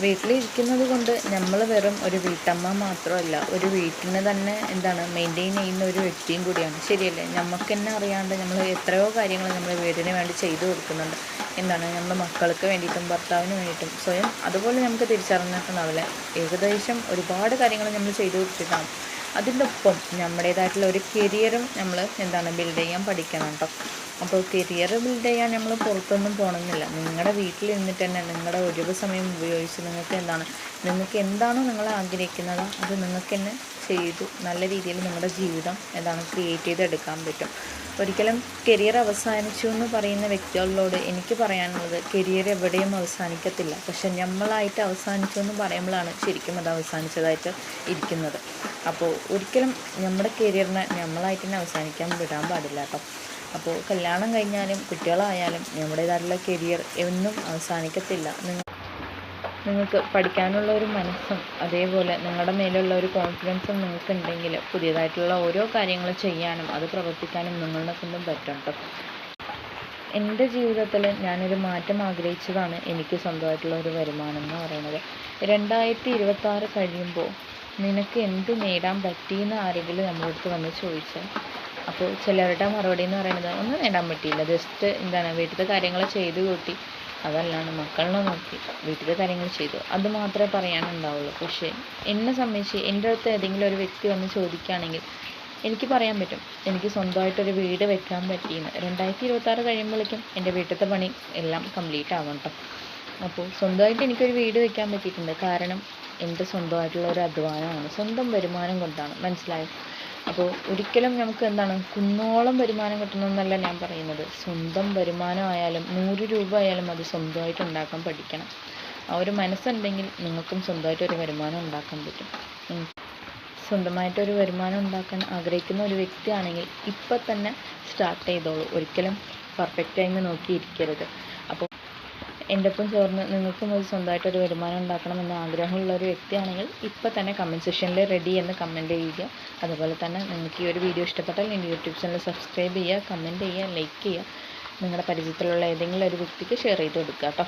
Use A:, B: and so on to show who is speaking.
A: വീട്ടിലിരിക്കുന്നത് കൊണ്ട് നമ്മൾ വെറും ഒരു വീട്ടമ്മ മാത്രമല്ല, ഒരു വീട്ടിനെ തന്നെ മെയിൻറ്റെയിൻ ചെയ്യുന്ന ഒരു വ്യക്തിയും കൂടിയാണ്. ശരിയല്ലേ? നമുക്ക് തന്നെ അറിയാണ്ട് നമ്മൾ എത്രയോ കാര്യങ്ങൾ നമ്മൾ വീടിന് വേണ്ടി ചെയ്തു കൊടുക്കുന്നുണ്ട്. നമ്മുടെ മക്കൾക്ക് വേണ്ടിയിട്ടും ഭർത്താവിന് വേണ്ടിയിട്ടും സ്വയം അതുപോലെ നമുക്ക് തിരിച്ചറിഞ്ഞിട്ടുണ്ടാവില്ല. ഏകദേശം ഒരുപാട് കാര്യങ്ങൾ നമ്മൾ ചെയ്തു കൊടുത്തിട്ടാണ്. അതിൻ്റെ ഒപ്പം നമ്മുടേതായിട്ടുള്ള ഒരു കരിയറും നമ്മൾ ബിൽഡ് ചെയ്യാൻ പഠിക്കണം കേട്ടോ. അപ്പോൾ കരിയർ ബിൽഡ് ചെയ്യാൻ നമ്മൾ പുറത്തൊന്നും പോകണമെന്നില്ല. നിങ്ങളുടെ വീട്ടിലിരുന്നിട്ട് തന്നെ നിങ്ങളുടെ ഒഴിവ് സമയം ഉപയോഗിച്ച് നിങ്ങൾക്ക് എന്താണോ നിങ്ങൾ ആഗ്രഹിക്കുന്നത് അത് നിങ്ങൾക്ക് തന്നെ ചെയ്തു നല്ല രീതിയിൽ നിങ്ങളുടെ ജീവിതം ക്രിയേറ്റ് ചെയ്തെടുക്കാൻ പറ്റും. ഒരിക്കലും കരിയർ അവസാനിച്ചു എന്ന് പറയുന്ന വ്യക്തികളോട് എനിക്ക് പറയാനുള്ളത്, കരിയർ എവിടെയും അവസാനിക്കത്തില്ല. പക്ഷെ നമ്മളായിട്ട് അവസാനിച്ചു എന്ന് പറയുമ്പോഴാണ് ശരിക്കും അത് അവസാനിച്ചതായിട്ട് ഇരിക്കുന്നത്. അപ്പോൾ ഒരിക്കലും നമ്മുടെ കരിയറിനെ നമ്മളായിട്ട് തന്നെ അവസാനിക്കാൻ വിടാൻ പാടില്ല കേട്ടോ. അപ്പോൾ കല്യാണം കഴിഞ്ഞാലും കുട്ടികളായാലും നമ്മുടേതായിട്ടുള്ള കരിയർ എന്നും അവസാനിക്കത്തില്ല. നിങ്ങൾക്ക് പഠിക്കാനുള്ള ഒരു മനസ്സും അതേപോലെ നിങ്ങളുടെ മേലുള്ള ഒരു കോൺഫിഡൻസും നിങ്ങൾക്കുണ്ടെങ്കിൽ പുതിയതായിട്ടുള്ള ഓരോ കാര്യങ്ങൾ ചെയ്യാനും അത് പ്രവർത്തിക്കാനും നിങ്ങളെ കൊണ്ടും പറ്റും കേട്ടോ. എൻ്റെ ജീവിതത്തിൽ ഞാനൊരു മാറ്റം ആഗ്രഹിച്ചതാണ് എനിക്ക് സ്വന്തമായിട്ടുള്ള ഒരു വരുമാനം എന്ന് പറയുന്നത്. 2026 കഴിയുമ്പോൾ നിനക്ക് എന്ത് നേടാൻ പറ്റിയെന്ന് ആരെങ്കിലും നമ്മുടെ അടുത്ത് വന്ന് ചോദിച്ചാൽ, അപ്പോൾ ചിലരുടെ മറുപടി എന്ന് പറയുന്നത് ഒന്നും നേടാൻ പറ്റിയില്ല, ജസ്റ്റ് വീട്ടിലത്തെ കാര്യങ്ങൾ ചെയ്തു കൂട്ടി, അതല്ലാണ്ട് മക്കളെ നോക്കി വീട്ടിലെ കാര്യങ്ങൾ ചെയ്തു, അത് മാത്രമേ പറയാനുണ്ടാവുള്ളൂ. പക്ഷേ എന്നെ സംബന്ധിച്ച് എൻ്റെ അടുത്ത് ഏതെങ്കിലും ഒരു വ്യക്തി വന്ന് ചോദിക്കുകയാണെങ്കിൽ എനിക്ക് പറയാൻ പറ്റും, എനിക്ക് സ്വന്തമായിട്ടൊരു വീട് വെക്കാൻ പറ്റിയെന്ന്. 2026 കഴിയുമ്പോഴേക്കും എൻ്റെ വീട്ടിലത്തെ പണി എല്ലാം കംപ്ലീറ്റ് ആവണം കേട്ടോ. അപ്പോൾ സ്വന്തമായിട്ട് എനിക്കൊരു വീട് വെക്കാൻ പറ്റിയിട്ടുണ്ട്. കാരണം എൻ്റെ സ്വന്തമായിട്ടുള്ള ഒരു അധ്വാനമാണ്, സ്വന്തം വരുമാനം കൊണ്ടാണ്. മനസ്സിലായോ? അപ്പോൾ ഒരിക്കലും നമുക്ക് കുന്നോളം വരുമാനം കിട്ടണമെന്നല്ല ഞാൻ പറയുന്നത്. സ്വന്തം വരുമാനമായാലും 100 രൂപ ആയാലും അത് സ്വന്തമായിട്ട് ഉണ്ടാക്കാൻ പഠിക്കണം. ആ ഒരു മനസ്സുണ്ടെങ്കിൽ നിങ്ങൾക്കും സ്വന്തമായിട്ടൊരു വരുമാനം ഉണ്ടാക്കാൻ പറ്റും. സ്വന്തമായിട്ടൊരു വരുമാനം ഉണ്ടാക്കാൻ ആഗ്രഹിക്കുന്ന ഒരു വ്യക്തിയാണെങ്കിൽ ഇപ്പം തന്നെ സ്റ്റാർട്ട് ചെയ്തോളൂ. ഒരിക്കലും പെർഫെക്റ്റ് ടൈം നോക്കിയിരിക്കരുത്. അപ്പോൾ എൻ്റെ ഒപ്പം ചേർന്ന് നിങ്ങൾക്കും ഒരു സ്വന്തമായിട്ടൊരു വരുമാനം ഉണ്ടാക്കണമെന്ന് ആഗ്രഹമുള്ള ഒരു വ്യക്തിയാണെങ്കിൽ ഇപ്പം തന്നെ കമൻറ്റ് സെക്ഷനിൽ റെഡി എന്ന് കമൻറ്റ് ചെയ്യുക. അതുപോലെ തന്നെ നിങ്ങൾക്ക് ഈ ഒരു വീഡിയോ ഇഷ്ടപ്പെട്ടാൽ എൻ്റെ യൂട്യൂബ് ചാനൽ സബ്സ്ക്രൈബ് ചെയ്യുക, കമൻറ്റ് ചെയ്യുക, ലൈക്ക് ചെയ്യുക. നിങ്ങളുടെ പരിചയത്തിലുള്ള ഏതെങ്കിലും ഒരു വ്യക്തിക്ക് ഷെയർ ചെയ്ത് കൊടുക്കുക കേട്ടോ.